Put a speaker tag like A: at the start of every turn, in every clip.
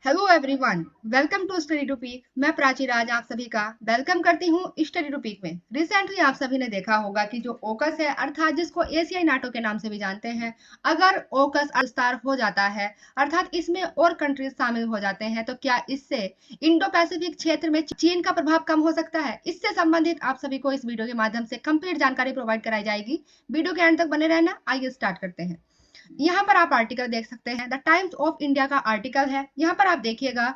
A: Hello everyone, welcome to study to peak. मैं प्राची राज आप सभी का वेलकम करती हूँ स्टडी टू पीक में। रिसेंटली आप सभी ने देखा होगा कि जो ओकस है अर्थात जिसको एशियाई नाटो के नाम से भी जानते हैं, अगर ओकस विस्तार हो जाता है अर्थात इसमें और कंट्रीज शामिल हो जाते हैं तो क्या इससे इंडो पैसिफिक क्षेत्र में चीन का प्रभाव कम हो सकता है? इससे संबंधित आप सभी को इस वीडियो के माध्यम से कंप्लीट जानकारी प्रोवाइड कराई जाएगी। वीडियो के एंड तक बने रहना। आइए स्टार्ट करते हैं। यहाँ पर आप आर्टिकल देख सकते हैं, द टाइम्स ऑफ इंडिया का आर्टिकल है। यहाँ पर आप देखिएगा,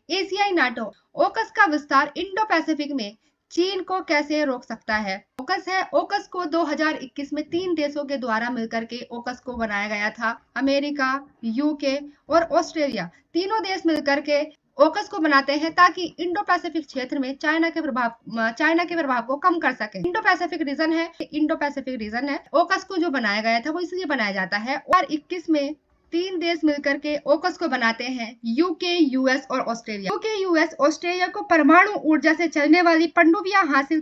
A: एशियाई नाटो ओकस का विस्तार इंडो पैसिफिक में चीन को कैसे रोक सकता है। ओकस है, ओकस को 2021 में 3 देशों के द्वारा मिलकर के ओकस को बनाया गया था। अमेरिका, यूके और ऑस्ट्रेलिया तीनों देश मिलकर के ओकस को बनाते हैं ताकि इंडो पैसिफिक क्षेत्र में चाइना के प्रभाव को कम कर सके। इंडो पैसिफिक रीजन है। ओकस को जो बनाया गया था वो इसलिए बनाया जाता है। और 21 में 3 देश मिलकर के ओकस को बनाते हैं, यूके, यूएस और ऑस्ट्रेलिया। यूके, यूएस, ऑस्ट्रेलिया को परमाणु ऊर्जा से चलने वाली पनडुब्बियां हासिल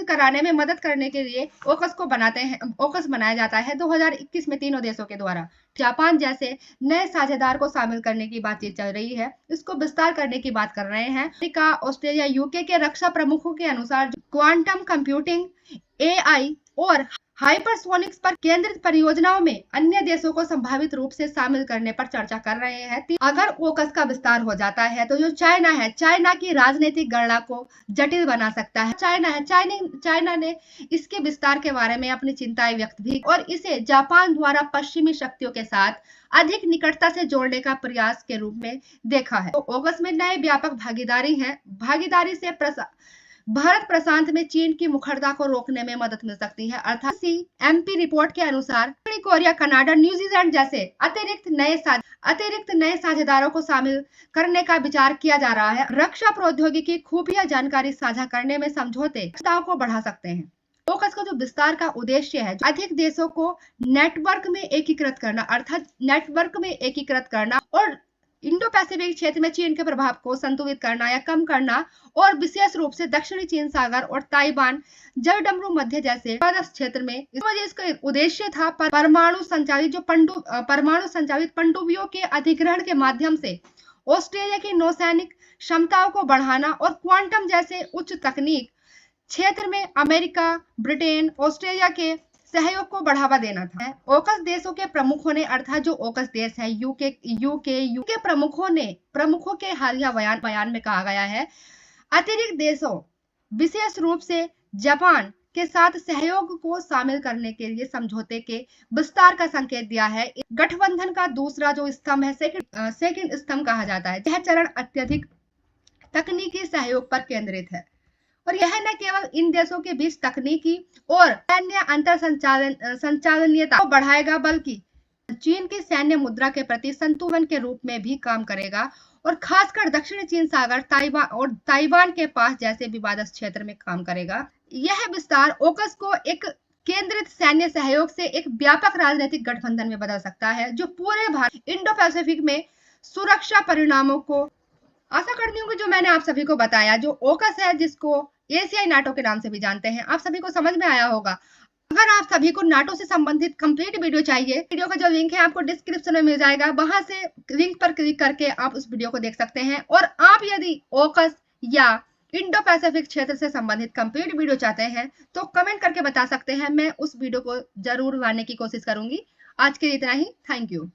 A: कराने में मदद करने के लिए ओकस बनाया जाता है 2021 में तीनों देशों के द्वारा। जापान जैसे नए साझेदार को शामिल करने की बातचीत चल रही है, इसको विस्तार करने की बात कर रहे हैं। अमेरिका, ऑस्ट्रेलिया, यूके के रक्षा प्रमुखों के अनुसार क्वांटम कंप्यूटिंग, एआई और हाइपरसोनिक्स पर केंद्रित परियोजनाओं में अन्य देशों को संभावित रूप से शामिल करने पर चर्चा कर रहे हैं। अगर ओकस का विस्तार हो जाता है तो जो चाइना है, चाइना की राजनीतिक गणना को जटिल बना सकता है। चाइना ने इसके विस्तार के बारे में अपनी चिंताएं व्यक्त भी और इसे जापान द्वारा पश्चिमी शक्तियों के साथ अधिक निकटता से जोड़ने का प्रयास के रूप में देखा है। तो ओकस में नए व्यापक भागीदारी से भारत प्रशांत में चीन की मुखरता को रोकने में मदद मिल सकती है। अर्थात एमपी रिपोर्ट के अनुसार दक्षिण कोरिया, कनाडा, न्यूजीलैंड जैसे अतिरिक्त नए साझेदारों को शामिल करने का विचार किया जा रहा है। रक्षा प्रौद्योगिकी, खुफिया जानकारी साझा करने में समझौते को बढ़ा सकते हैं। ओकस का जो विस्तार का उद्देश्य है, अधिक देशों को नेटवर्क में एकीकृत करना और इंडो पैसिफिक क्षेत्र में चीन के प्रभाव को संतुलित करना या कम करना, और विशेष रूप से दक्षिणी चीन सागर और ताइवान जलडमरू मध्य जैसे क्षेत्र में। इसका उद्देश्य था परमाणु संचालित पनडुब्बियों के अधिग्रहण के माध्यम से ऑस्ट्रेलिया की नौसैनिक क्षमताओं को बढ़ाना और क्वांटम जैसे उच्च तकनीक क्षेत्र में अमेरिका, ब्रिटेन, ऑस्ट्रेलिया के सहयोग को बढ़ावा देना था। ओकस देशों के प्रमुखों ने, अर्थात जो ओकस देश है, यूके प्रमुखों के हालिया बयान में कहा गया है, अतिरिक्त देशों विशेष रूप से जापान के साथ सहयोग को शामिल करने के लिए समझौते के विस्तार का संकेत दिया है। गठबंधन का दूसरा जो स्तंभ है, सेकंड स्तंभ कहा जाता है। यह चरण अत्यधिक तकनीकी सहयोग पर केंद्रित है और यह न केवल इन देशों के बीच तकनीकी और सैन्य अंतर संचालनीयता को बढ़ाएगा, बल्कि चीन की सैन्य मुद्रा के प्रति संतुलन के रूप में भी काम करेगा और खासकर दक्षिणी चीन सागर, ताइवान के पास जैसे विवादित क्षेत्र में काम करेगा। यह विस्तार ओकस को एक केंद्रित सैन्य सहयोग से एक व्यापक राजनीतिक गठबंधन में बदल सकता है, जो पूरे भारत इंडो पैसिफिक में सुरक्षा परिणामों को, आशा करती हूँ कि जो मैंने आप सभी को बताया, जो ओकस है जिसको एशियाई नाटो के नाम से भी जानते हैं, आप सभी को समझ में आया होगा। अगर आप सभी को नाटो से संबंधित कंप्लीट वीडियो चाहिए, वीडियो का जो लिंक है आपको डिस्क्रिप्शन में मिल जाएगा, वहां से लिंक पर क्लिक करके आप उस वीडियो को देख सकते हैं। और आप यदि ओकस या इंडो पैसिफिक क्षेत्र से संबंधित कंप्लीट वीडियो चाहते हैं तो कमेंट करके बता सकते हैं, मैं उस वीडियो को जरूर लाने की कोशिश करूंगी। आज के लिए इतना ही। Thank you.